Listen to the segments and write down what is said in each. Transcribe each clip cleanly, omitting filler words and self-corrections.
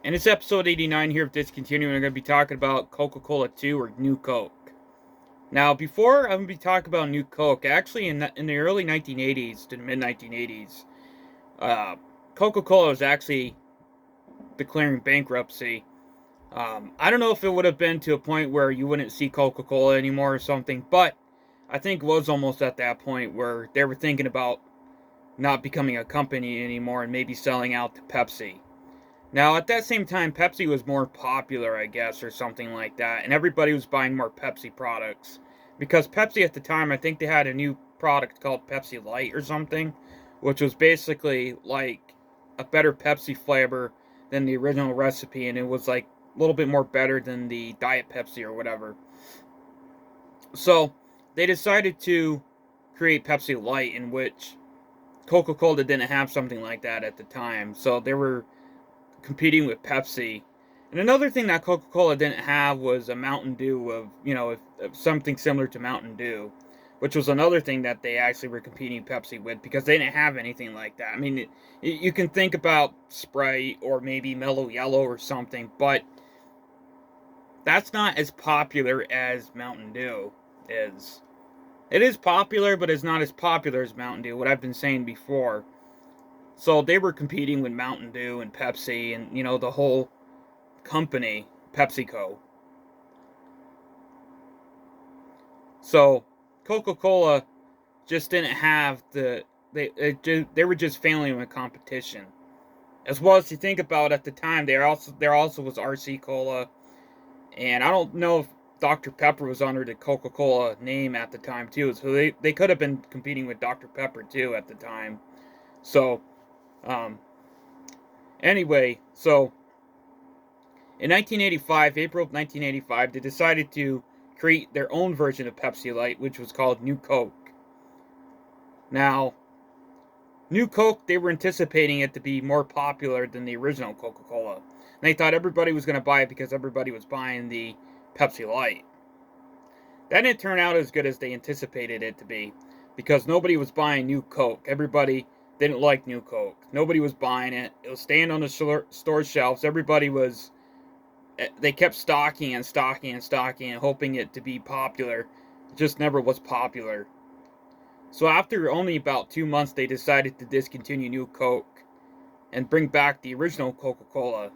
And it's episode 89 here of Discontinued. I'm going to be talking about Coca-Cola 2 or New Coke. Now, before I'm going to be talking about New Coke, actually in the early 1980s to the mid 1980s, uh, Coca-Cola was actually declaring bankruptcy. I don't know if it would have been to a point where you wouldn't see Coca-Cola anymore or something, but I think it was almost at that point where they were thinking about not becoming a company anymore and maybe selling out to Pepsi. Now, at that same time, Pepsi was more popular, I guess, or something like that, and everybody was buying more Pepsi products. Because Pepsi at the time, I think they had a new product called Pepsi Light or something, which was basically like a better Pepsi flavor than the original recipe, and it was like a little bit more better than the Diet Pepsi or whatever. So, they decided to create Pepsi Light, in which Coca-Cola didn't have something like that at the time. So, they were competing with Pepsi. And another thing that Coca-Cola didn't have was a Mountain Dew of something similar to Mountain Dew, which was another thing that they actually were competing Pepsi with because they didn't have anything like that. I mean, you can think about Sprite or maybe Mellow Yellow or something, but that's not as popular as Mountain Dew is. It is popular, but it's not as popular as Mountain Dew, what I've been saying before. So they were competing with Mountain Dew and Pepsi and, the whole company, PepsiCo. So Coca-Cola just didn't have they were just failing with competition. As well as you think about at the time, there also was RC Cola, and I don't know if Dr. Pepper was under the Coca-Cola name at the time too. So they could have been competing with Dr. Pepper too at the time. So um, anyway, so in 1985, April of 1985, they decided to create their own version of Pepsi Light, which was called New Coke. Now, New Coke, they were anticipating it to be more popular than the original Coca-Cola. They thought everybody was going to buy it because everybody was buying the Pepsi Light. That didn't turn out as good as they anticipated it to be because nobody was buying New Coke. Everybody didn't like New Coke. Nobody was buying it. It was staying on the store shelves. They kept stocking and stocking and stocking and hoping it to be popular. It just never was popular. So after only about 2 months, they decided to discontinue New Coke and bring back the original Coca-Cola.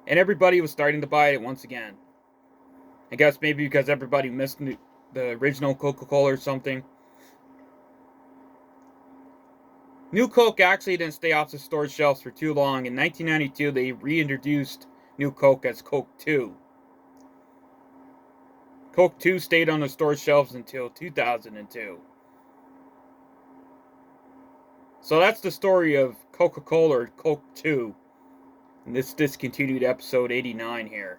And everybody was starting to buy it once again. I guess maybe because everybody missed the original Coca-Cola or something. New Coke actually didn't stay off the store shelves for too long. In 1992, they reintroduced New Coke as Coke 2. Coke 2 stayed on the store shelves until 2002. So that's the story of Coca-Cola or Coke 2 in this discontinued episode 89 here.